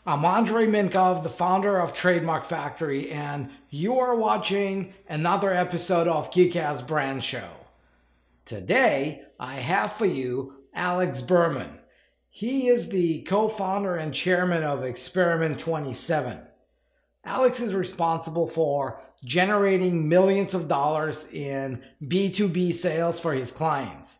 I'm Andrei Mincov, the founder of Trademark Factory, and you are watching another episode of Kickass Brand Show. Today, I have for you Alex Berman. He is the co-founder and chairman of Experiment 27. Alex is responsible for generating millions of dollars in B2B sales for his clients.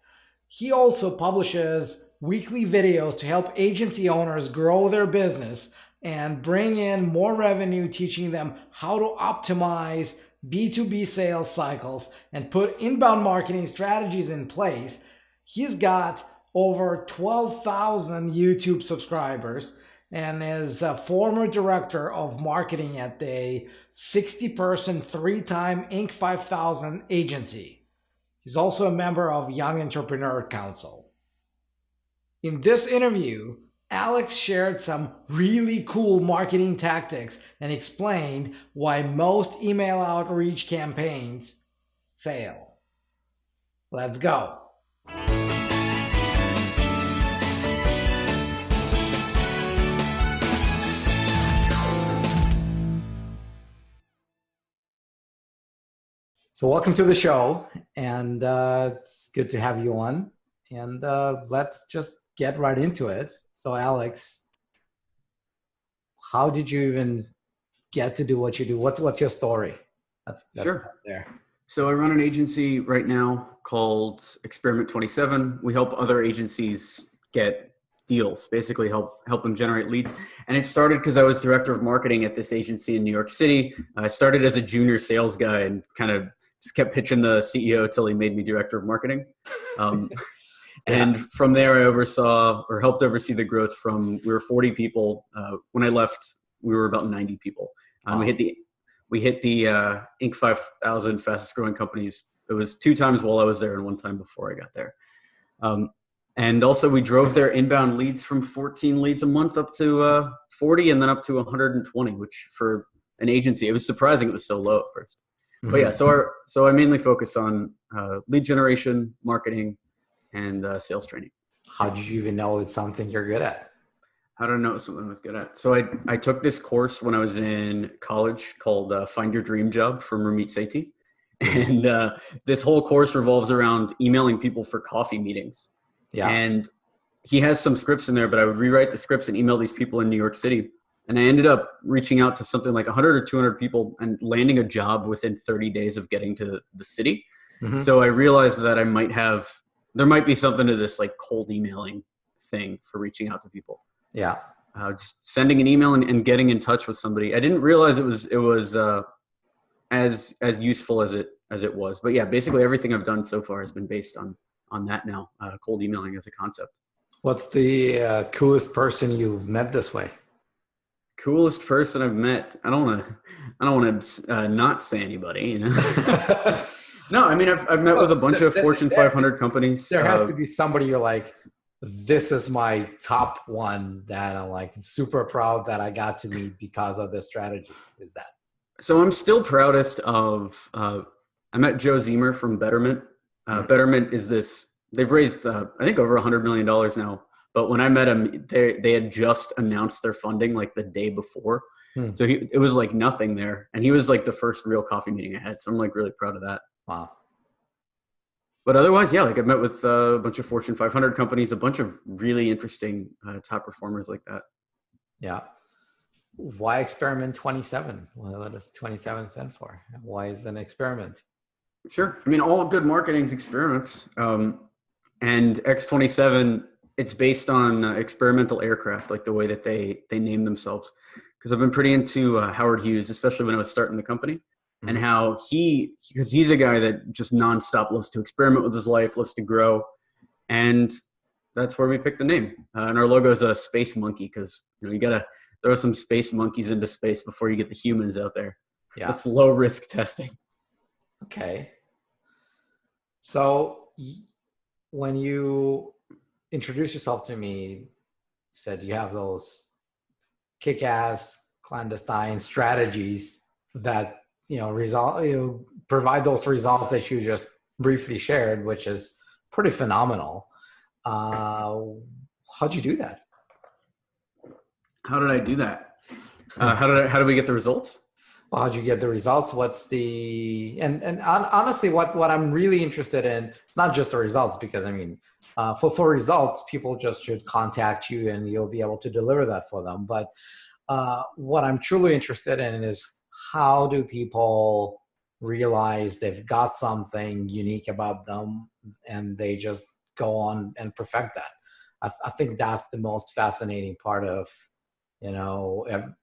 He also publishes weekly videos to help agency owners grow their business and bring in more revenue, teaching them how to optimize B2B sales cycles and put inbound marketing strategies in place. He's got over 12,000 YouTube subscribers and is a former director of marketing at a 60-person, three-time Inc. 5000 agency. He's also a member of Young Entrepreneur Council. In this interview, Alex shared some really cool marketing tactics and explained why most email outreach campaigns fail. Let's go. So welcome to the show, and it's good to have you on. And let's just get right into it. So Alex, how did you even get to do what you do? What's your story? Let's Sure. start there. So I run an agency right now called Experiment 27. We help other agencies get deals, basically help them generate leads. And it started because I was director of marketing at this agency in New York City. I started as a junior sales guy and kind of just kept pitching the CEO until he made me director of marketing. And from there, I oversaw or helped oversee the growth from, we were 40 people. When I left, we were about 90 people. Wow. We hit the Inc. 5000 fastest growing companies. It was 2 times while I was there and 1 time before I got there. And also we drove their inbound leads from 14 leads a month up to 40 and then up to 120, which for an agency, it was surprising it was so low at first. Mm-hmm. But yeah, so I mainly focus on lead generation, marketing, and sales training. How did you even know it's something you're good at? How did I know something I was good at? So I took this course when I was in college called Find Your Dream Job from Ramit Sethi. And this whole course revolves around emailing people for coffee meetings. Yeah. And he has some scripts in there, but I would rewrite the scripts and email these people in New York City. And I ended up reaching out to something like 100 or 200 people and landing a job within 30 days of getting to the city. Mm-hmm. So I realized that there might be something to this like cold emailing thing for reaching out to people. Yeah. Just sending an email and getting in touch with somebody. I didn't realize it was as useful as it was. But yeah, basically everything I've done so far has been based on that now, cold emailing as a concept. What's the coolest person you've met this way? Coolest person I've met. I don't want to not say anybody, you know. No, I mean I've met with a bunch of Fortune 500 companies. There has to be somebody you're like, this is my top one that I'm like super proud that I got to meet because of this strategy. Is that? So I'm still proudest of. I met Joe Zemer from Betterment. Betterment is this. They've raised I think over $100 million now. But when I met him, they had just announced their funding like the day before. So it was like nothing there. And he was like the first real coffee meeting I had. So I'm like really proud of that. Wow. But otherwise, yeah, like I've met with a bunch of Fortune 500 companies, a bunch of really interesting top performers like that. Yeah. Why Experiment 27? What does 27 stand for? Why is it an experiment? Sure. I mean, all good marketing is experiments. And X27, it's based on experimental aircraft, like the way that they name themselves. Because I've been pretty into Howard Hughes, especially when I was starting the company, and how because he's a guy that just nonstop loves to experiment with his life, loves to grow, and that's where we picked the name. And our logo is a space monkey because you gotta throw some space monkeys into space before you get the humans out there. Yeah, that's low risk testing. Okay. So when you introduced yourself to me, you said you have those kick-ass clandestine strategies that provide those results that you just briefly shared, which is pretty phenomenal. How'd you do that? How did I do that? How do we get the results? Well, how'd you get the results? What's honestly, what I'm really interested in, it's not just the results, because I mean, for results, people just should contact you and you'll be able to deliver that for them. But what I'm truly interested in is, how do people realize they've got something unique about them and they just go on and perfect that? I think that's the most fascinating part of,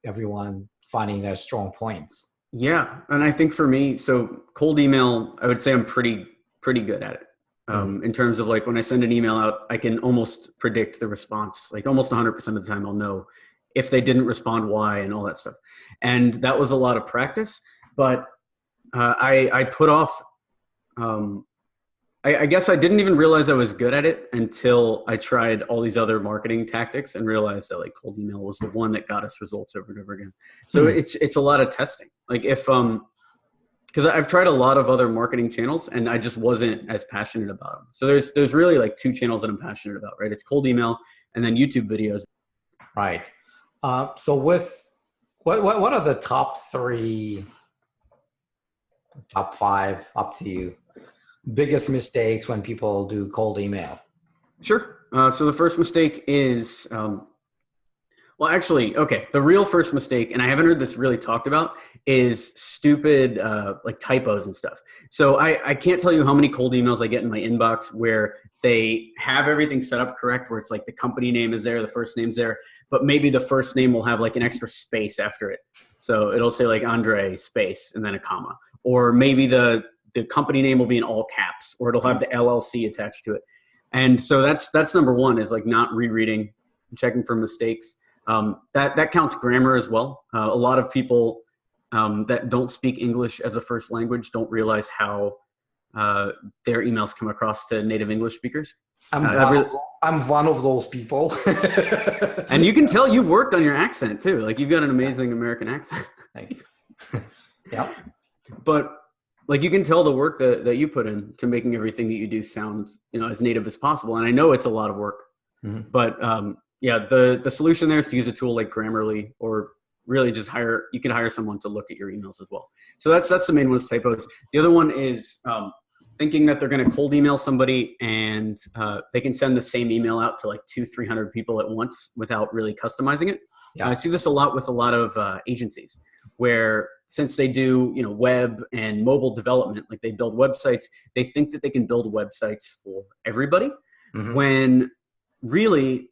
everyone finding their strong points. Yeah. And I think for me, so cold email, I would say I'm pretty good at it. In terms of like when I send an email out, I can almost predict the response. Like almost 100% of the time I'll know if they didn't respond, why, and all that stuff. And that was a lot of practice, but I put off, I guess I didn't even realize I was good at it until I tried all these other marketing tactics and realized that like cold email was the one that got us results over and over again. So it's a lot of testing. Like if, because I've tried a lot of other marketing channels and I just wasn't as passionate about them. So there's really like two channels that I'm passionate about, right? It's cold email and then YouTube videos. Right. So with what are the top 3, top 5, up to you, biggest mistakes when people do cold email? Sure. So the first mistake is, well, actually, okay. The real first mistake, and I haven't heard this really talked about, is stupid like typos and stuff. So I can't tell you how many cold emails I get in my inbox where they have everything set up correct, where it's like the company name is there, the first name's there, but maybe the first name will have like an extra space after it. So it'll say like Andrei space and then a comma, or maybe the company name will be in all caps, or it'll have the LLC attached to it. And so that's number one, is like not rereading, checking for mistakes. That counts grammar as well. A lot of people that don't speak English as a first language don't realize how their emails come across to native English speakers. I'm one of those people. And you can tell you've worked on your accent too. Like you've got an amazing American accent. Thank you. Yeah. But like you can tell the work that you put in to making everything that you do sound, as native as possible. And I know it's a lot of work, but yeah, the solution there is to use a tool like Grammarly, or really just you can hire someone to look at your emails as well. So that's the main one, is typos. The other one is thinking that they're going to cold email somebody and they can send the same email out to like 200-300 people at once without really customizing it. Yeah. I see this a lot with a lot of agencies, where since they do, web and mobile development, like they build websites, they think that they can build websites for everybody, when really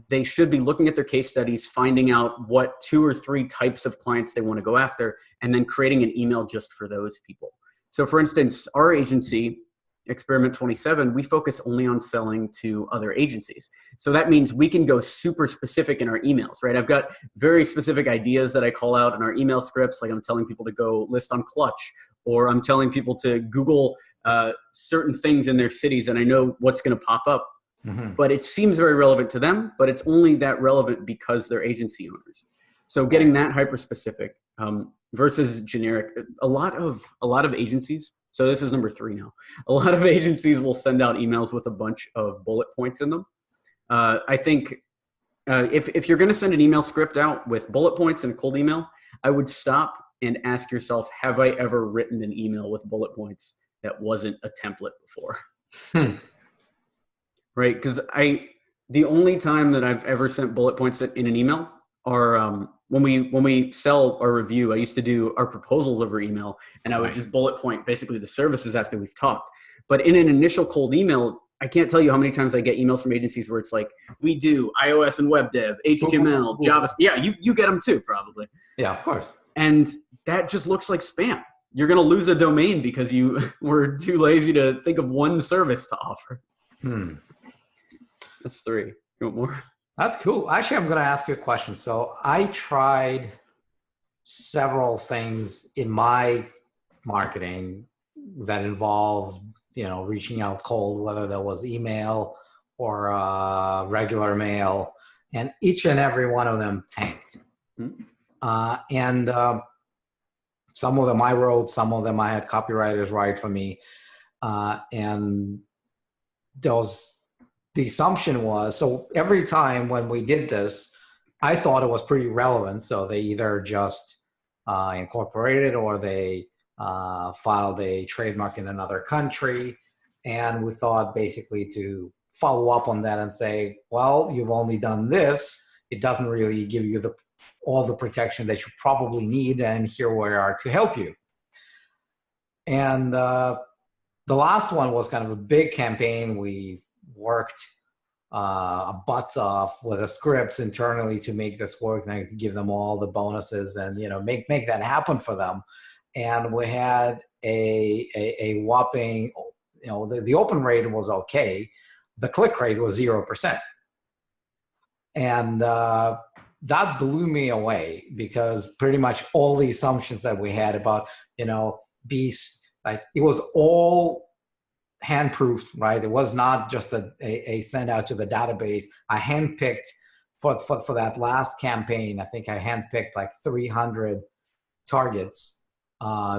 they should be looking at their case studies, finding out what 2 or 3 types of clients they want to go after, and then creating an email just for those people. So for instance, our agency, Experiment 27, we focus only on selling to other agencies. So that means we can go super specific in our emails, right? I've got very specific ideas that I call out in our email scripts. Like I'm telling people to go list on Clutch, or I'm telling people to Google certain things in their cities, and I know what's going to pop up. But it seems very relevant to them, but it's only that relevant because they're agency owners. So getting that hyper specific versus generic, a lot of agencies. So this is number 3 now. A lot of agencies will send out emails with a bunch of bullet points in them. I think if you're going to send an email script out with bullet points and a cold email, I would stop and ask yourself, have I ever written an email with bullet points that wasn't a template before? Right? Because the only time that I've ever sent bullet points in an email are when we sell our review. I used to do our proposals over email, and I would just bullet point basically the services after we've talked. But in an initial cold email, I can't tell you how many times I get emails from agencies where it's like, we do iOS and web dev, HTML, Java. Yeah, you get them too, probably. Yeah, of course. And that just looks like spam. You're going to lose a domain because you were too lazy to think of one service to offer. That's 3. You want more? That's cool. Actually, I'm going to ask you a question. So I tried several things in my marketing that involved, reaching out cold, whether that was email or regular mail, and each and every one of them tanked. And some of them I wrote, some of them I had copywriters write for me. And the assumption was, so every time when we did this, I thought it was pretty relevant. So they either just incorporated or they filed a trademark in another country. And we thought basically to follow up on that and say, well, you've only done this. It doesn't really give you all the protection that you probably need. And here we are to help you. And the last one was kind of a big campaign. We worked butts off with the scripts internally to make this work and to give them all the bonuses and make that happen for them. And we had a whopping, the open rate was okay, the click rate was 0%, and that blew me away because pretty much all the assumptions that we had about it was all hand-proofed, right? It was not just a send out to the database. I handpicked for that last campaign. I think I handpicked like 300 targets,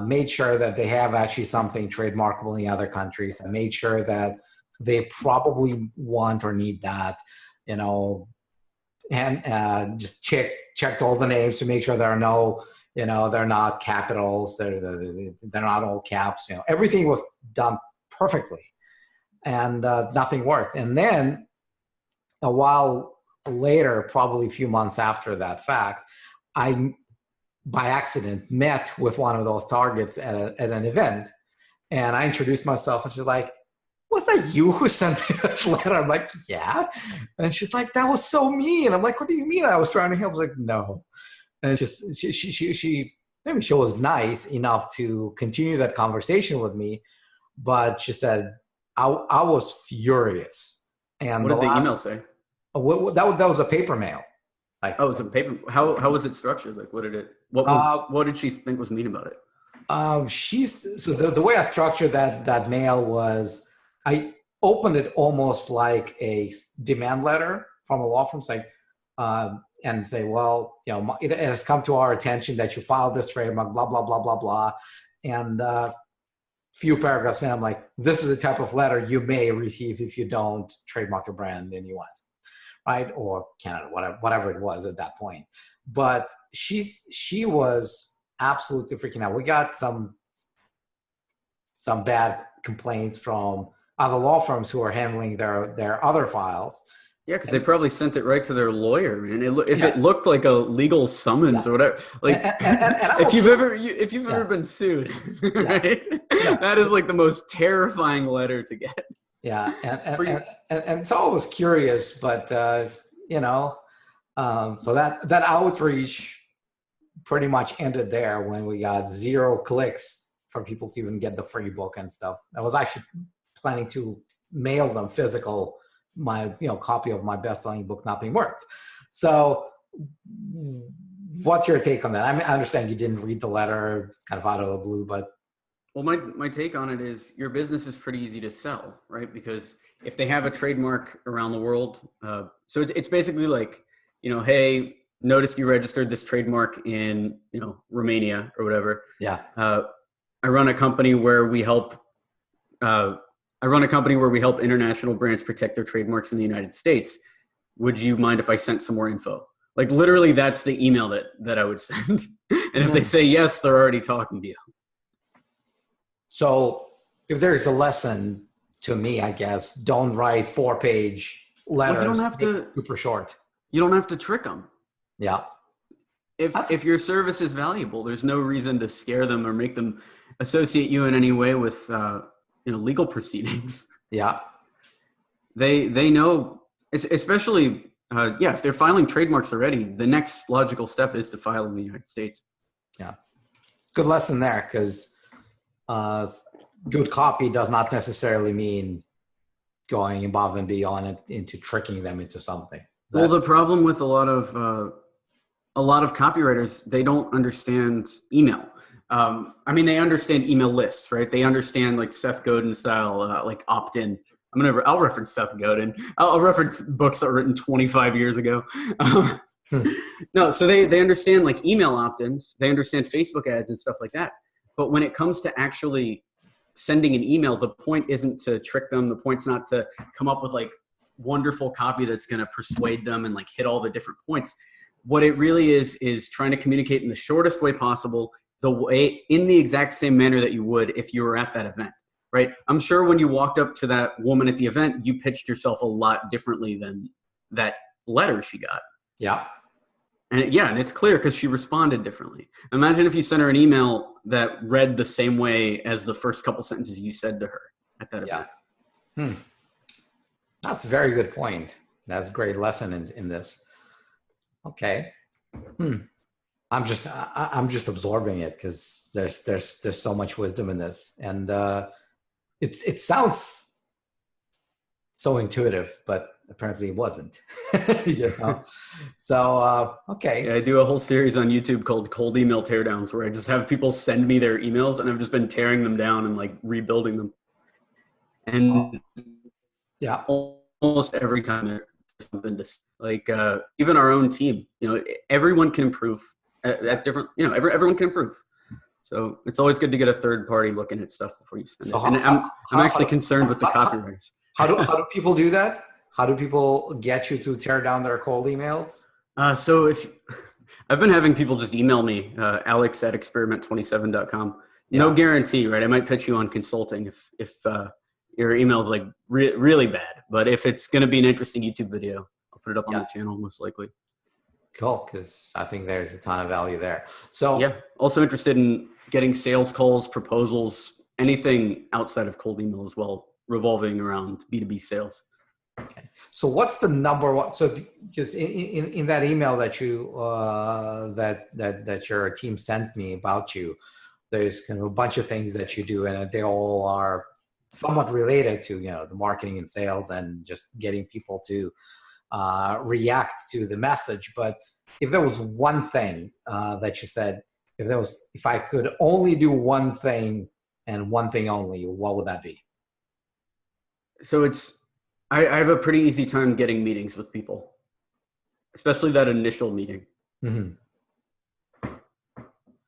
made sure that they have actually something trademarkable in the other countries, and made sure that they probably want or need that, and just checked all the names to make sure there are no, they're not capitals, they're not all caps. Everything was done perfectly, and nothing worked. And then a while later, probably a few months after that fact, I by accident met with one of those targets at an event, and I introduced myself, and she's like, was that you who sent me that letter? I'm like, yeah. And she's like, that was so mean. I'm like, what do you mean I was trying to help? I was like, no. And she maybe she was nice enough to continue that conversation with me, but she said, I was furious. And what did the email say? That was a paper mail. Like, oh, it's a paper. How was it structured? Like, what did she think was mean about it? So the way I structured that mail was, I opened it almost like a demand letter from a law firm, saying, and say, well, it has come to our attention that you filed this trademark, blah, blah, blah, blah, blah. And few paragraphs in, I'm like, this is the type of letter you may receive if you don't trademark a brand in the US, right? Or Canada, whatever it was at that point. But she was absolutely freaking out. We got some bad complaints from other law firms who are handling their other files. Yeah, because they probably sent it right to their lawyer, and it looked like a legal summons or whatever. Like, if you've ever been sued, right? Yeah. That is like the most terrifying letter to get. Yeah, and so I was curious, but so that outreach pretty much ended there when we got 0 clicks for people to even get the free book and stuff. I was actually planning to mail them physical copy of my best-selling book, Nothing Works. So what's your take on that? I mean, I understand you didn't read the letter, it's kind of out of the blue, but. Well, my take on it is your business is pretty easy to sell, right? Because if they have a trademark around the world, so it's basically like, hey, notice you registered this trademark in, Romania or whatever. Yeah. I run a company where we help international brands protect their trademarks in the United States. Would you mind if I sent some more info? Like, literally, that's the email that I would send. And if they say yes, they're already talking to you. So if there's a lesson to me, I guess, don't write 4-page letters. Well, you don't have to, super short. You don't have to trick them. Yeah. If your service is valuable, there's no reason to scare them or make them associate you in any way with legal proceedings. Yeah. They know, especially if they're filing trademarks already, the next logical step is to file in the United States. Yeah. Good lesson there, because good copy does not necessarily mean going above and beyond it into tricking them into something. Well, the problem with a lot of copywriters, they don't understand email. They understand email lists, right? They understand like Seth Godin style, like opt-in. I'll reference Seth Godin. I'll reference books that were written 25 years ago. No, so they understand like email opt-ins. They understand Facebook ads and stuff like that. But when it comes to actually sending an email, the point isn't to trick them. The point's not to come up with like wonderful copy that's going to persuade them and like hit all the different points. what it really is trying to communicate in the shortest way possible, in the exact same manner that you would if you were at that event, right? I'm sure when you walked up to that woman at the event, you pitched yourself a lot differently than that letter she got. Yeah. And it's clear because she responded differently. Imagine if you sent her an email that read the same way as the first couple sentences you said to her at that event. That's a very good point. That's a great lesson in this. Okay. I'm just absorbing it because there's so much wisdom in this, and it sounds so intuitive, but apparently it wasn't. You know? So okay. Yeah, I do a whole series on YouTube called Cold Email Teardowns, where I just have people send me their emails, and I've just been tearing them down and like rebuilding them. And yeah, almost every time there's something to like even our own team, you know, everyone can improve at different, you know, everyone can improve. So it's always good to get a third party looking at stuff before you send it. And I'm actually concerned with the copywriters. How do people do that? How do people get you to tear down their cold emails? So if I've been having people just email me, Alex at experiment27.com. No guarantee, right? I might pitch you on consulting if your email is like really bad, but if it's going to be an interesting YouTube video, I'll put it up on the channel most likely. Cool, because I think there's a ton of value there. So yeah, also interested in getting sales calls, proposals, anything outside of cold email as well, revolving around B2B sales. Okay. So what's the number one? So just in that email that you that your team sent me about you, there's kind of a bunch of things that you do, and they all are somewhat related to, you know, the marketing and sales and just getting people to react to the message. But if there was one thing that you said, if I could only do one thing and one thing only, what would that be? So I have a pretty easy time getting meetings with people, especially that initial meeting. Mm-hmm.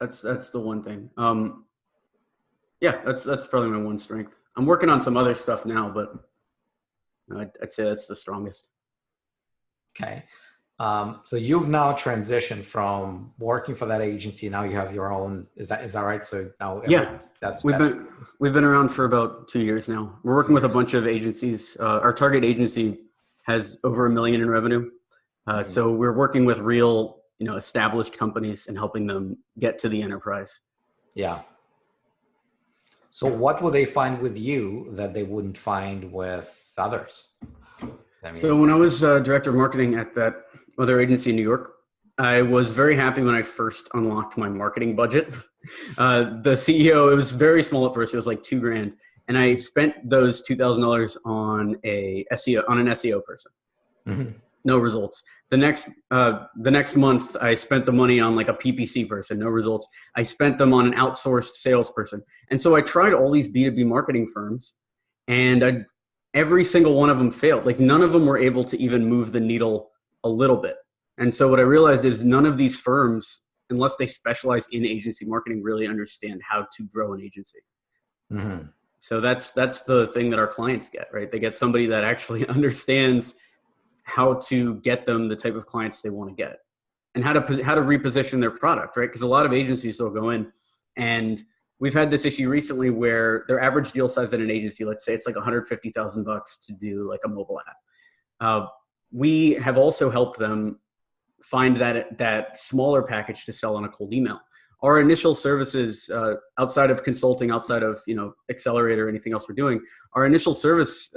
That's the one thing. Yeah, that's probably my one strength. I'm working on some other stuff now, but I'd say that's the strongest. Okay. So you've now transitioned from working for that agency. Now you have your own. Is that right? So now we've been around for about 2 years now. We're working with a bunch of agencies. Our target agency has over $1 million in revenue. So we're working with real, you know, established companies and helping them get to the enterprise. Yeah. So what will they find with you that they wouldn't find with others? So when I was director of marketing at that other agency in New York, I was very happy when I first unlocked my marketing budget. The CEO, it was very small at first. It was like $2,000. And I spent those $2,000 on an SEO person. Mm-hmm. No results. The next month, I spent the money on like a PPC person. No results. I spent them on an outsourced salesperson. And so I tried all these B2B marketing firms, and every single one of them failed. Like none of them were able to even move the needle a little bit. And so what I realized is none of these firms, unless they specialize in agency marketing, really understand how to grow an agency. Mm-hmm. So that's the thing that our clients get, right? They get somebody that actually understands how to get them the type of clients they want to get, and how to reposition their product, right? Because a lot of agencies will go in, and we've had this issue recently where their average deal size at an agency, let's say it's like $150,000 to do like a mobile app. We have also helped them find that smaller package to sell on a cold email. Our initial services, outside of consulting, outside of, you know, Accelerator or anything else we're doing, our initial service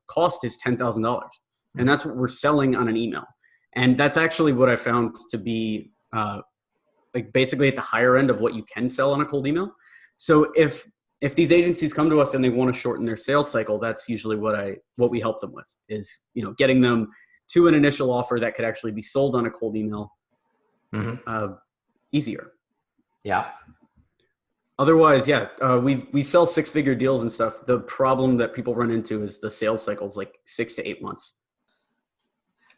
cost is $10,000. And that's what we're selling on an email. And that's actually what I found to be like basically at the higher end of what you can sell on a cold email. So if these agencies come to us and they want to shorten their sales cycle, that's usually what we help them with, is, you know, getting them to an initial offer that could actually be sold on a cold email easier. Yeah. Otherwise, we sell 6-figure deals and stuff. The problem that people run into is the sales cycle is like 6 to 8 months.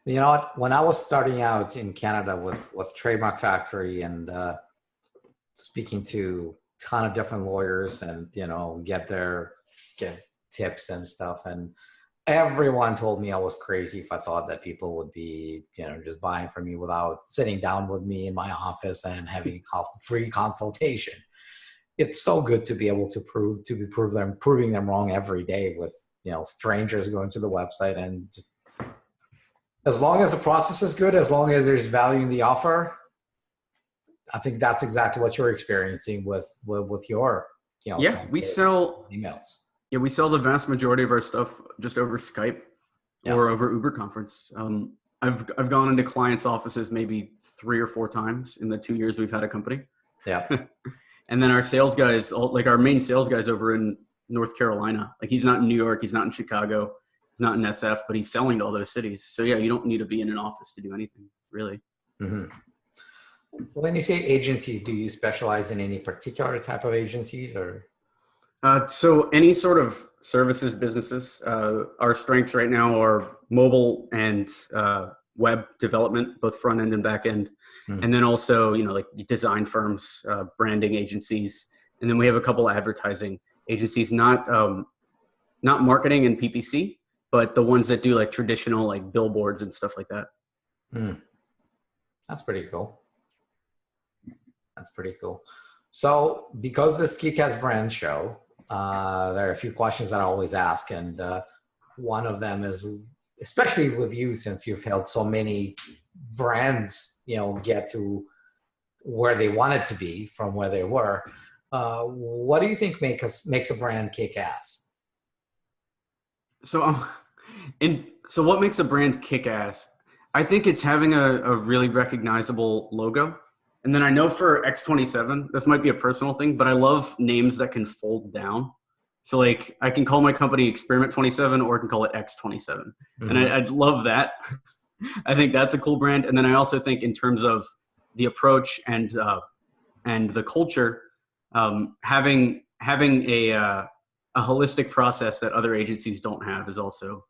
You know what? When I was starting out in Canada with Trademark Factory and speaking to a ton of different lawyers and, you know, get tips and stuff, and everyone told me I was crazy if I thought that people would be, just buying from me without sitting down with me in my office and having a free consultation. It's so good to be able to proving them wrong every day with, strangers going to the website, and just as long as the process is good, as long as there's value in the offer, I think that's exactly what you're experiencing with your, Yeah, we sell emails. Yeah, we sell the vast majority of our stuff just over Skype or over Uber Conference. I've gone into clients' offices maybe 3 or 4 times in the 2 years we've had a company. Yeah. And then our sales guys, like our main sales guys over in North Carolina, like he's not in New York, he's not in Chicago, he's not in SF, but he's selling to all those cities. So yeah, you don't need to be in an office to do anything, really. Mm-hmm. When you say agencies, do you specialize in any particular type of agencies, or? So any sort of services businesses, our strengths right now are mobile and web development, both front end and back end. Mm. And then also, like design firms, branding agencies. And then we have a couple advertising agencies, not marketing and PPC, but the ones that do like traditional, like billboards and stuff like that. Mm. That's pretty cool. So because this Kickass brand show, there are a few questions that I always ask. And one of them is, especially with you, since you've helped so many brands, get to where they wanted to be from where they were. What do you think makes a brand kick ass? So what makes a brand kick ass? I think it's having a really recognizable logo. And then I know for X27, this might be a personal thing, but I love names that can fold down. So like I can call my company Experiment 27, or I can call it X27. Mm-hmm. And I'd love that. I think that's a cool brand. And then I also think in terms of the approach and the culture, having a holistic process that other agencies don't have is also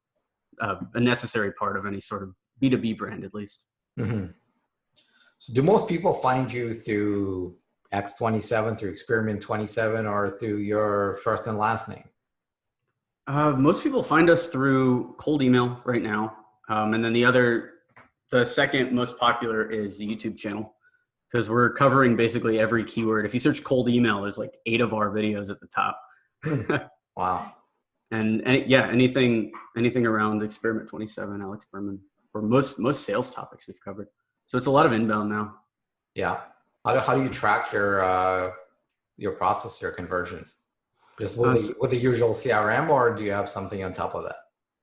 a necessary part of any sort of B2B brand, at least. Mm-hmm. So do most people find you through X27, through Experiment 27, or through your first and last name? Most people find us through cold email right now. And then the second most popular is the YouTube channel, because we're covering basically every keyword. If you search cold email, there's like 8 of our videos at the top. Wow. And anything around Experiment 27, Alex Berman, or most sales topics we've covered. So it's a lot of inbound now. Yeah. How do you track your process, your conversions? Just with the usual CRM, or do you have something on top of that?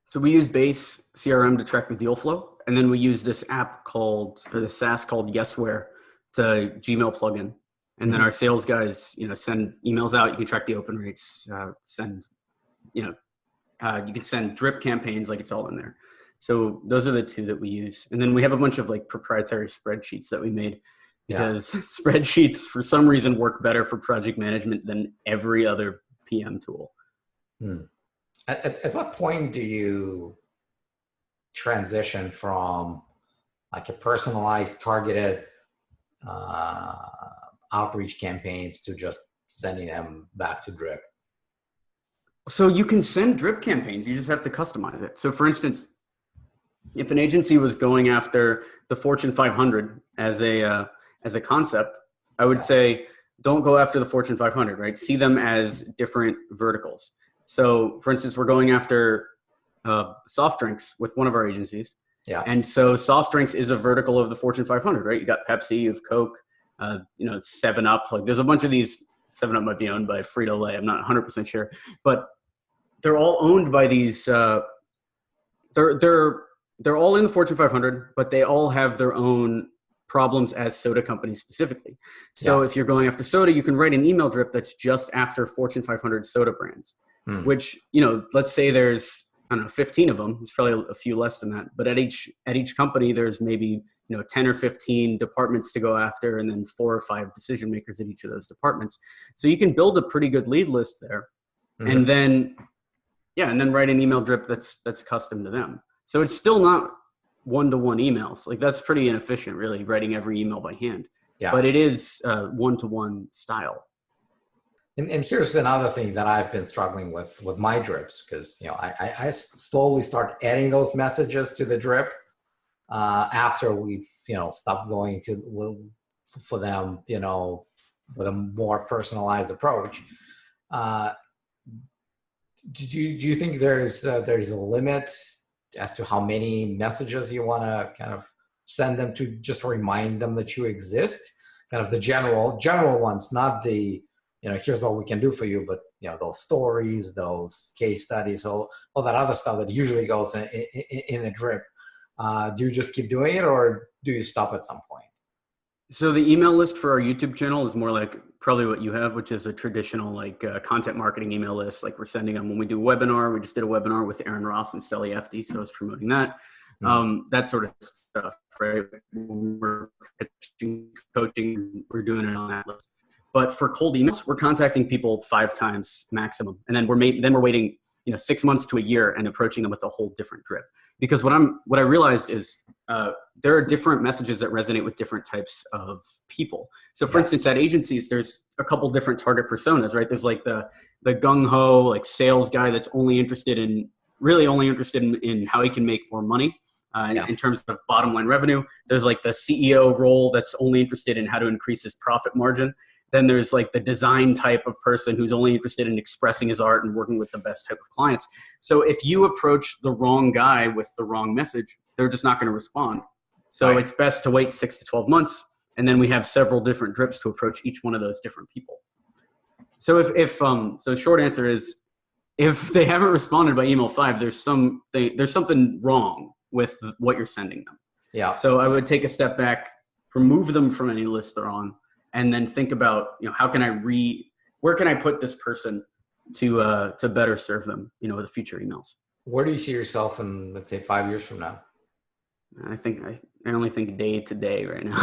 So we use base CRM to track the deal flow. And then we use this app the SaaS called Yesware. It's a Gmail plugin. And then our sales guys, send emails out. You can track the open rates, you can send drip campaigns, like it's all in there. So those are the 2 that we use. And then we have a bunch of like proprietary spreadsheets that we made, because spreadsheets for some reason work better for project management than every other PM tool. At what point do you transition from like a personalized, targeted outreach campaigns to just sending them back to drip? So you can send drip campaigns. You just have to customize it. So for instance, if an agency was going after the Fortune 500 as a concept, I would say don't go after the Fortune 500, right? See them as different verticals. So for instance, we're going after soft drinks with one of our agencies. Yeah. And so soft drinks is a vertical of the Fortune 500, right? You got Pepsi, you have Coke, 7-Up. Like there's a bunch of these. 7-Up might be owned by Frito-Lay. I'm not 100% sure, but they're all owned by these. They're all in the Fortune 500, but they all have their own problems as soda companies specifically. So if you're going after soda, you can write an email drip that's just after Fortune 500 soda brands, which, let's say there's, 15 of them. It's probably a few less than that. But at each company, there's maybe, 10 or 15 departments to go after, and then 4 or 5 decision makers at each of those departments. So you can build a pretty good lead list there. And then write an email drip that's custom to them. So it's still not one-to-one emails. Like that's pretty inefficient, really, writing every email by hand. Yeah. But it is one-to-one style. And here's another thing that I've been struggling with my drips, because I slowly start adding those messages to the drip after we've stopped going for them with a more personalized approach. Uh, do you think there's a limit as to how many messages you want to kind of send them to, just remind them that you exist? Kind of the general ones, not the here's all we can do for you, but those stories, those case studies, all that other stuff that usually goes in a drip. Do you just keep doing it, or do you stop at some point? So the email list for our YouTube channel is more like probably what you have, which is a traditional like content marketing email list. Like we're sending them when we do a webinar. We just did a webinar with Aaron Ross and Steli Efti, so I was promoting that. That sort of stuff, right? When we're coaching, we're doing it on that list. But for cold emails, we're contacting people 5 times maximum, and then we're waiting 6 months to a year and approaching them with a whole different drip. Because what I realized is there are different messages that resonate with different types of people. So for instance, at agencies, there's a couple different target personas, right? There's like the gung-ho like sales guy that's only interested in how he can make more money in terms of bottom line revenue. There's like the CEO role that's only interested in how to increase his profit margin. Then there's like the design type of person who's only interested in expressing his art and working with the best type of clients. So if you approach the wrong guy with the wrong message, they're just not going to respond. So It's best to wait 6 to 12 months. And then we have several different drips to approach each one of those different people. So so short answer is, if they haven't responded by email 5, there's something wrong with what you're sending them. Yeah. So I would take a step back, remove them from any list they're on, and then think about, where can I put this person to better serve them, with future emails. Where do you see yourself in, let's say, 5 years from now? I only think day to day right now.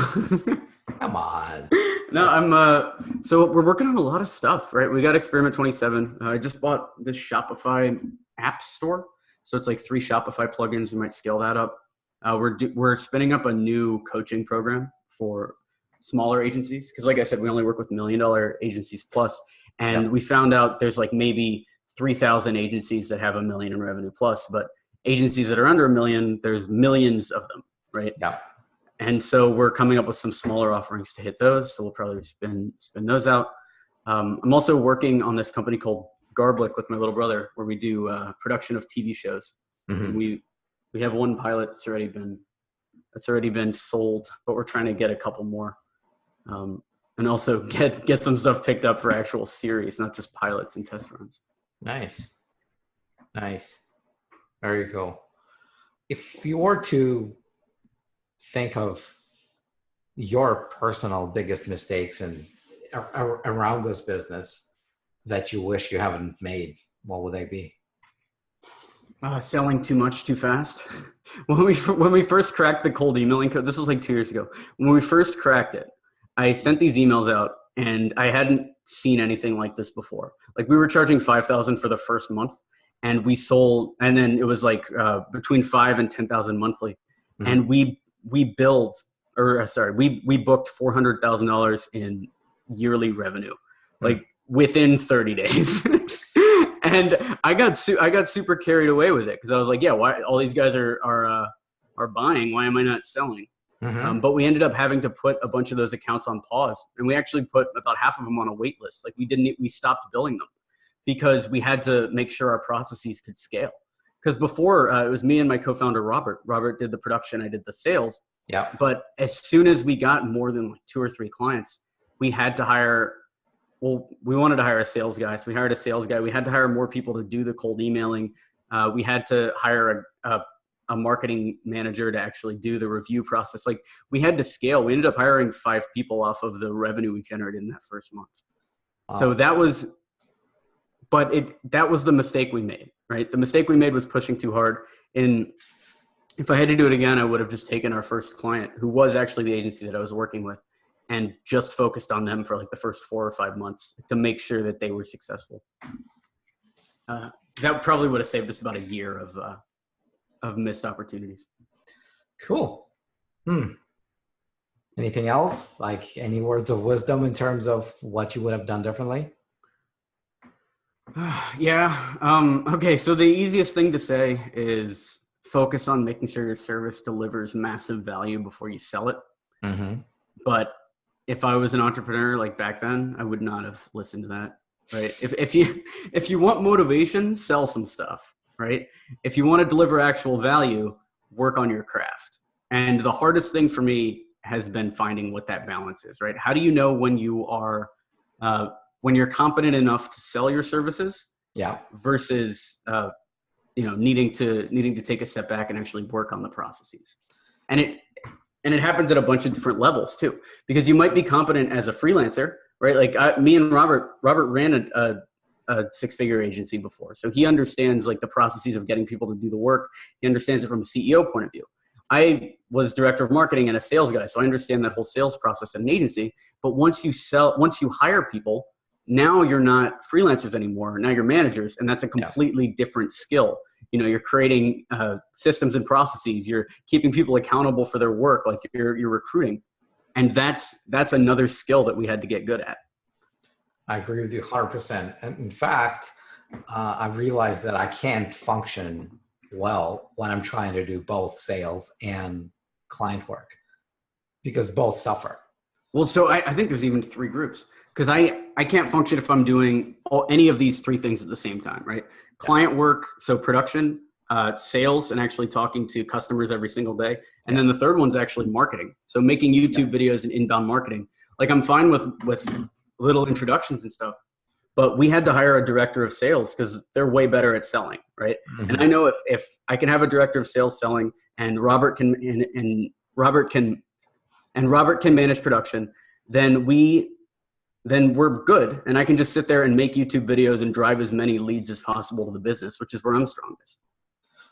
Come on. No, so we're working on a lot of stuff, right? We got Experiment 27. I just bought this Shopify app store. So it's like 3 Shopify plugins. We might scale that up. We're spinning up a new coaching program for smaller agencies, because like I said, we only work with $1 million agencies plus, and we found out there's like maybe 3,000 agencies that have $1 million in revenue plus, but agencies that are under $1 million, there's millions of them, right? Yeah. And so we're coming up with some smaller offerings to hit those. So we'll probably spin those out. I'm also working on this company called Garblick with my little brother, where we do production of TV shows. Mm-hmm. We have 1 pilot that's already been sold, but we're trying to get a couple more. And also get some stuff picked up for actual series, not just pilots and test runs. Nice. Very cool. If you were to think of your personal biggest mistakes around this business that you wish you haven't made, what would they be? Selling too much too fast. When we first cracked the cold emailing code, this was like 2 years ago. When we first cracked it, I sent these emails out, and I hadn't seen anything like this before. Like we were charging $5,000 for the first month, and we sold, and then it was like between $5,000 and $10,000 monthly, and we booked $400,000 in yearly revenue, like within 30 days. And I got super carried away with it, because I was like, why all these guys are buying? Why am I not selling? Mm-hmm. But we ended up having to put a bunch of those accounts on pause, and we actually put about half of them on a wait list. Like we stopped billing them, because we had to make sure our processes could scale. Because before it was me and my co-founder Robert. Robert did the production, I did the sales. Yeah. But as soon as we got more than like 2 or 3 clients, we had to hire. Well, we wanted to hire a sales guy, so we hired a sales guy. We had to hire more people to do the cold emailing. We had to hire a marketing manager to actually do the review process. Like we had to scale. We ended up hiring 5 people off of the revenue we generated in that first month. So that was the mistake we made, right? The mistake we made was pushing too hard. And if I had to do it again, I would have just taken our first client, who was actually the agency that I was working with, and just focused on them for like the first 4 or 5 months to make sure that they were successful. That probably would have saved us about a year of missed opportunities. Cool. Anything else? Like any words of wisdom in terms of what you would have done differently? Yeah. Okay. So the easiest thing to say is focus on making sure your service delivers massive value before you sell it. Mm-hmm. But if I was an entrepreneur like back then, I would not have listened to that. Right. If you if you want motivation, sell some stuff. Right. If you want to deliver actual value, work on your craft. And the hardest thing for me has been finding what that balance is. Right. How do you know when you are when you're competent enough to sell your services Yeah. versus needing to take a step back and actually work on the processes. And it happens at a bunch of different levels too, because you might be competent as a freelancer, right? Like me and Robert ran a six-figure agency before, so he understands like the processes of getting people to do the work. He understands it from a CEO point of view. I was director of marketing and a sales guy, so I understand that whole sales process in an agency. But once you hire people, now you're not freelancers anymore. Now you're managers, and that's a completely different skill. You're creating systems and processes. You're keeping people accountable for their work, like you're recruiting, and that's another skill that we had to get good at. I agree with you 100%. And in fact, I've realized that I can't function well when I'm trying to do both sales and client work because both suffer. Well, so I think there's even three groups, because I can't function if I'm doing any of these three things at the same time, right? Client work, so production, sales, and actually talking to customers every single day. And then the third one's actually marketing. So making YouTube videos and inbound marketing. Like I'm fine with little introductions and stuff, but we had to hire a director of sales because they're way better at selling, right? Mm-hmm. And I know if I can have a director of sales selling, and Robert can manage production, then we're good. And I can just sit there and make YouTube videos and drive as many leads as possible to the business, which is where I'm strongest.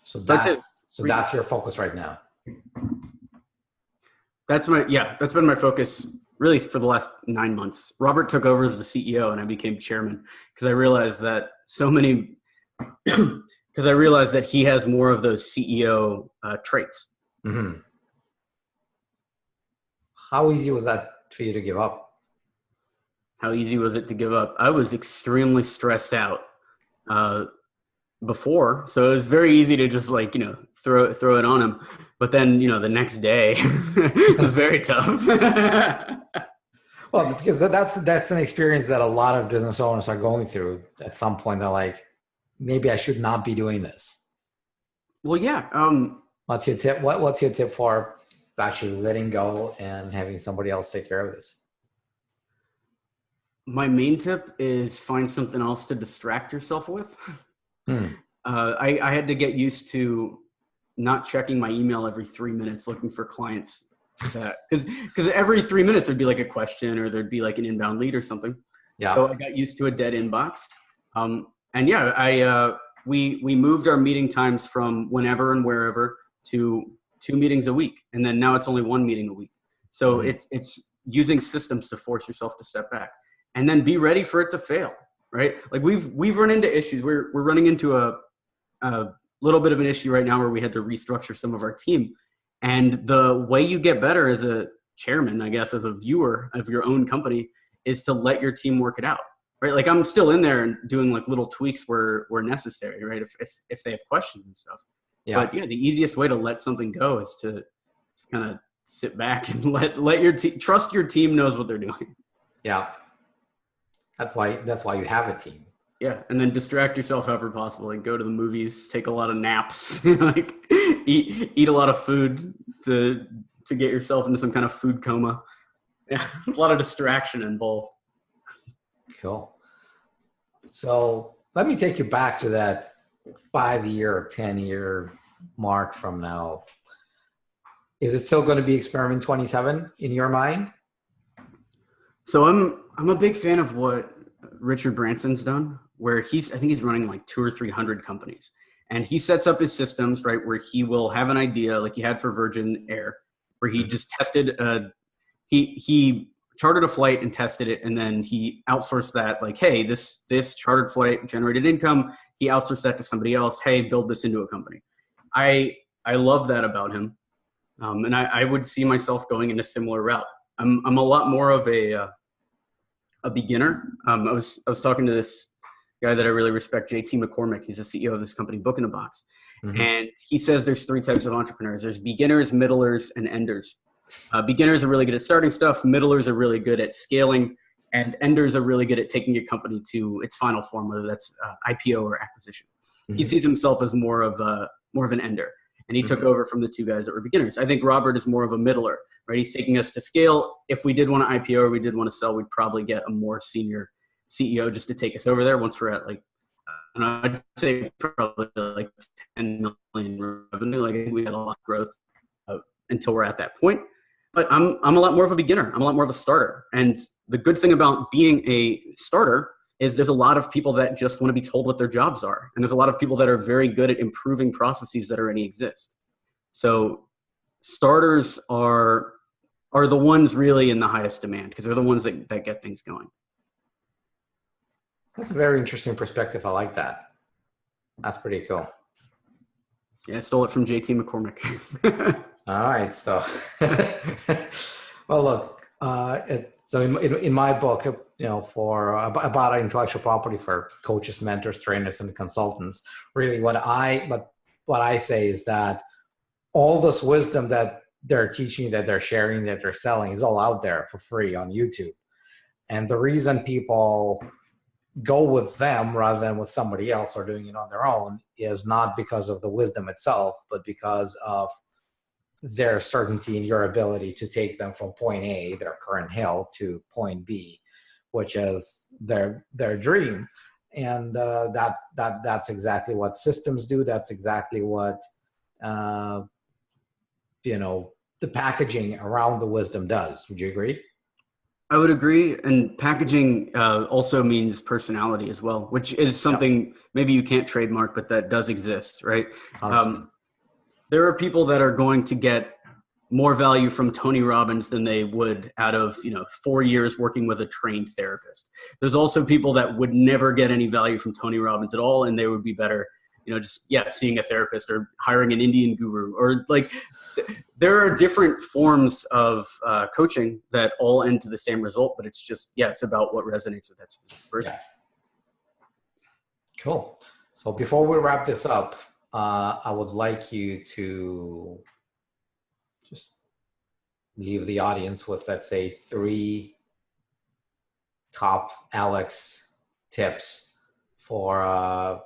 So that's your focus right now. That's been my focus really for the last 9 months. Robert took over as the CEO and I became chairman because I realized that he has more of those CEO traits. Mm-hmm. How easy was that for you to give up? How easy was it to give up? I was extremely stressed out before, so it was very easy to just throw it on him. But then the next day it was very tough. Well, because that's an experience that a lot of business owners are going through. At some point, they're like, maybe I should not be doing this. Well, yeah. What's your tip? What's your tip for actually letting go and having somebody else take care of this? My main tip is find something else to distract yourself with. I had to get used to not checking my email every 3 minutes looking for clients, because every 3 minutes there'd be like a question or there'd be like an inbound lead or something. Yeah. So I got used to a dead inbox. We moved our meeting times from whenever and wherever to 2 meetings a week, and then now it's only 1 meeting a week. So it's using systems to force yourself to step back, and then be ready for it to fail. Right? Like we've run into issues. We're running into a little bit of an issue right now where we had to restructure some of our team. And the way you get better as a chairman, I guess, as a viewer of your own company, is to let your team work it out. Right? Like I'm still in there and doing like little tweaks where necessary, right? If they have questions and stuff. Yeah. But the easiest way to let something go is to just kind of sit back and let your team trust your team knows what they're doing. Yeah. That's why you have a team. Yeah, and then distract yourself however possible. Like go to the movies, take a lot of naps, like eat a lot of food to get yourself into some kind of food coma. Yeah, a lot of distraction involved. Cool. So let me take you back to that 5-year or 10-year mark from now. Is it still going to be Experiment 27 in your mind? So I'm a big fan of what Richard Branson's done, where I think he's running like 200 or 300 companies, and he sets up his systems, right, where he will have an idea like he had for Virgin Air, where he just tested he chartered a flight and tested it, and then he outsourced that, like, hey, this chartered flight generated income. He outsourced that to somebody else. Hey, build this into a company. I love that about him, and I would see myself going in a similar route. I'm a lot more of a beginner. I was talking to this guy that I really respect, JT McCormick. He's the CEO of this company, Book in a Box. Mm-hmm. And he says there's 3 types of entrepreneurs. There's beginners, middlers, and enders. Beginners are really good at starting stuff. Middlers are really good at scaling. And enders are really good at taking your company to its final form, whether that's IPO or acquisition. Mm-hmm. He sees himself as more of an ender. And he took over from the 2 guys that were beginners. I think Robert is more of a middler, right? He's taking us to scale. If we did want to IPO or we did want to sell, we'd probably get a more senior CEO just to take us over there once we're at like, I'd say probably like 10 million revenue. Like I think we had a lot of growth until we're at that point. But I'm a lot more of a beginner. I'm a lot more of a starter. And the good thing about being a starter is there's a lot of people that just want to be told what their jobs are. And there's a lot of people that are very good at improving processes that already exist. So starters are the ones really in the highest demand because they're the ones that get things going. That's a very interesting perspective. I like that. That's pretty cool. Yeah, I stole it from JT McCormick. All right. So, well, look, so in my book, for about intellectual property for coaches, mentors, trainers, and consultants, really what I say is that all this wisdom that they're teaching, that they're sharing, that they're selling is all out there for free on YouTube. And the reason people go with them rather than with somebody else or doing it on their own is not because of the wisdom itself, but because of their certainty in your ability to take them from point A, their current hill, to point B, which is their dream. And that's exactly what systems do. That's exactly what the packaging around the wisdom does. Would you agree? I would agree. And packaging also means personality as well, which is something maybe you can't trademark, but that does exist, right? There are people that are going to get more value from Tony Robbins than they would out of 4 years working with a trained therapist. There's also people that would never get any value from Tony Robbins at all, and they would be better seeing a therapist or hiring an Indian guru, or like there are different forms of coaching that all end to the same result, but it's just it's about what resonates with that specific person. Cool. So before we wrap this up, I would like you to just leave the audience with, let's say, 3 top Alex tips for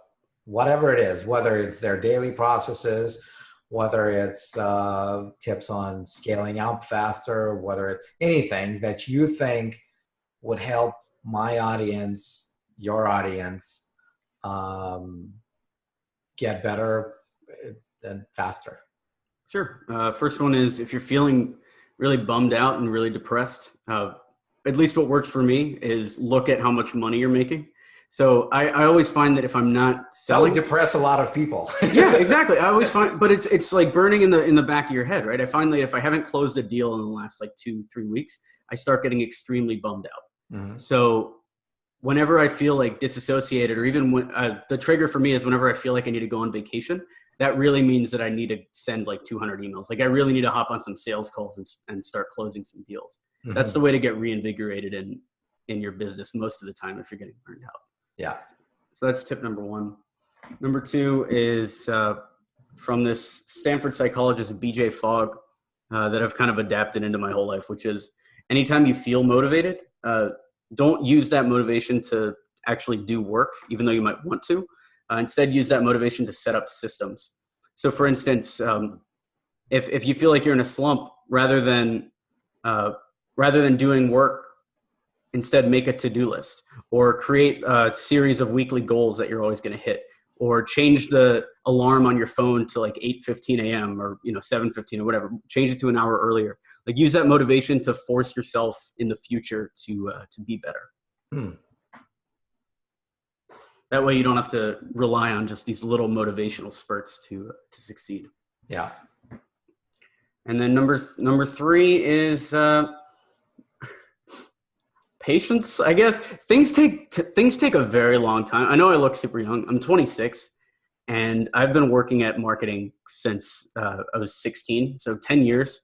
whatever it is, whether it's their daily processes, whether it's tips on scaling up faster, whether it's anything that you think would help my audience, your audience, get better and faster. Sure. First one is, if you're feeling really bummed out and really depressed, at least what works for me is look at how much money you're making. So I always find that if I'm not selling, that would depress a lot of people. Yeah, exactly. I always find, but it's like burning in the back of your head, right? I find that if I haven't closed a deal in the last like 2-3 weeks, I start getting extremely bummed out. Mm-hmm. So whenever I feel like disassociated, or even when the trigger for me is whenever I feel like I need to go on vacation, that really means that I need to send like 200 emails. Like I really need to hop on some sales calls and start closing some deals. Mm-hmm. That's the way to get reinvigorated in your business most of the time if you're getting burned out. Yeah. So that's tip number 1. Number 2 is from this Stanford psychologist, BJ Fogg, that I've kind of adapted into my whole life, which is anytime you feel motivated, don't use that motivation to actually do work, even though you might want to. Instead, use that motivation to set up systems. So for instance, if you feel like you're in a slump, rather than doing work, instead make a to-do list, or create a series of weekly goals that you're always going to hit, or change the alarm on your phone to like 8:15 a.m. or 7:15 or whatever. Change it to an hour earlier. Like use that motivation to force yourself in the future to be better. That way you don't have to rely on just these little motivational spurts to succeed. Yeah. And then number 3 is patience, I guess. Things take a very long time. I know I look super young. I'm 26, and I've been working at marketing since I was 16, so 10 years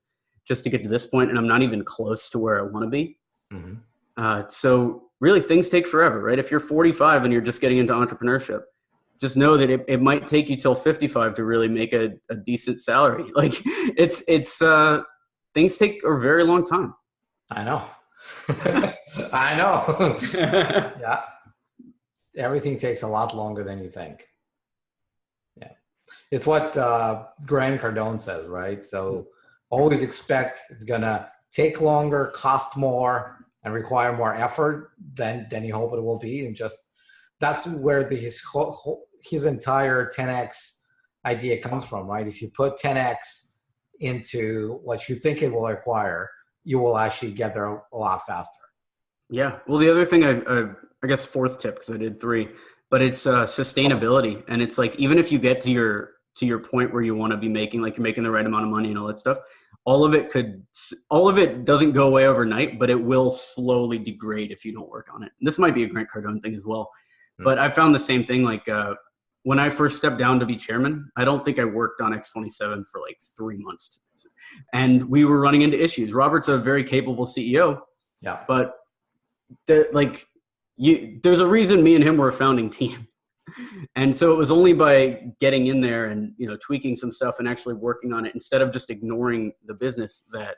just to get to this point, and I'm not even close to where I want to be. Mm-hmm. So really things take forever, right? If you're 45 and you're just getting into entrepreneurship, just know that it might take you till 55 to really make a decent salary. Like it's things take a very long time. I know. I know. Yeah. Everything takes a lot longer than you think. Yeah. It's what Grant Cardone says, right? So always expect it's going to take longer, cost more, and require more effort than you hope it will be. And just that's where his entire 10X idea comes from, right? If you put 10X into what you think it will require, you will actually get there a lot faster. Yeah. Well, the other thing, I guess fourth tip, because I did 3, but it's sustainability. And it's like, even if you get to your point where you want to be making, like you're making the right amount of money and all that stuff, all of it doesn't go away overnight, but it will slowly degrade if you don't work on it. And this might be a Grant Cardone thing as well. But I found the same thing. Like when I first stepped down to be chairman, I don't think I worked on X27 for like 3 months. And we were running into issues. Robert's a very capable CEO. Yeah. But there's a reason me and him were a founding team. And so it was only by getting in there and, tweaking some stuff and actually working on it instead of just ignoring the business that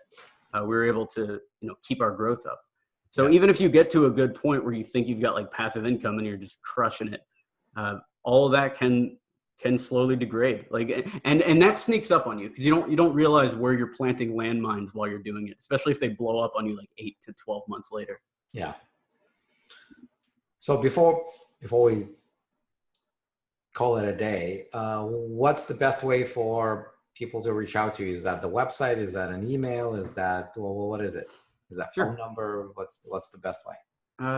we were able to, keep our growth up. So even if you get to a good point where you think you've got like passive income and you're just crushing it, all of that can slowly degrade. Like, and that sneaks up on you because you don't realize where you're planting landmines while you're doing it, especially if they blow up on you like 8 to 12 months later. Yeah. So before we call it a day, what's the best way for people to reach out to you? Is that the website? Is that an email? Is that, what is it? Is that phone number? What's the best way?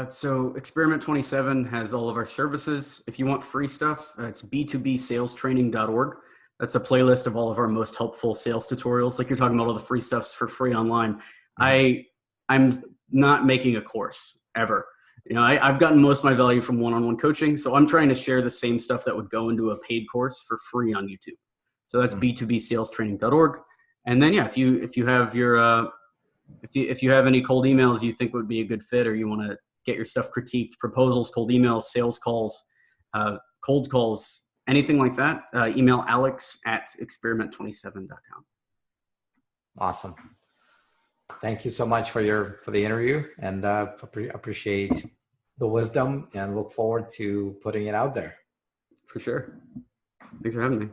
So Experiment 27 has all of our services. If you want free stuff, it's b2bsalestraining.org. That's a playlist of all of our most helpful sales tutorials. Like you're talking about all the free stuffs for free online. Mm-hmm. I'm not making a course ever. I've gotten most of my value from one-on-one coaching. So I'm trying to share the same stuff that would go into a paid course for free on YouTube. So that's b2bsalestraining.org. And then, if you have your, if you have any cold emails you think would be a good fit, or you want to get your stuff critiqued, proposals, cold emails, sales calls, cold calls, anything like that, email alex@experiment27.com. Awesome. Thank you so much for the interview, and appreciate the wisdom and look forward to putting it out there. For sure. Thanks for having me.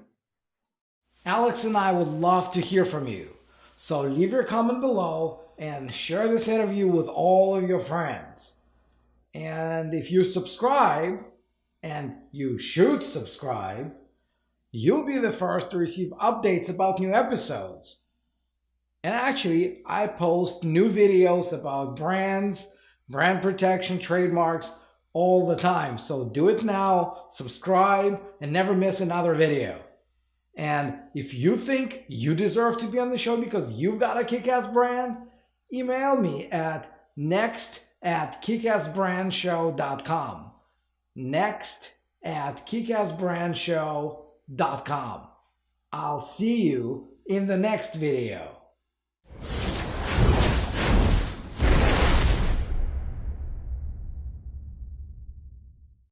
Alex and I would love to hear from you. So leave your comment below and share this interview with all of your friends. And if you subscribe, and you should subscribe, you'll be the first to receive updates about new episodes. And actually, I post new videos about brands, brand protection, trademarks all the time. So do it now, subscribe, and never miss another video. And if you think you deserve to be on the show because you've got a kick-ass brand, email me at next@kickassbrandshow.com. next@kickassbrandshow.com. I'll see you in the next video.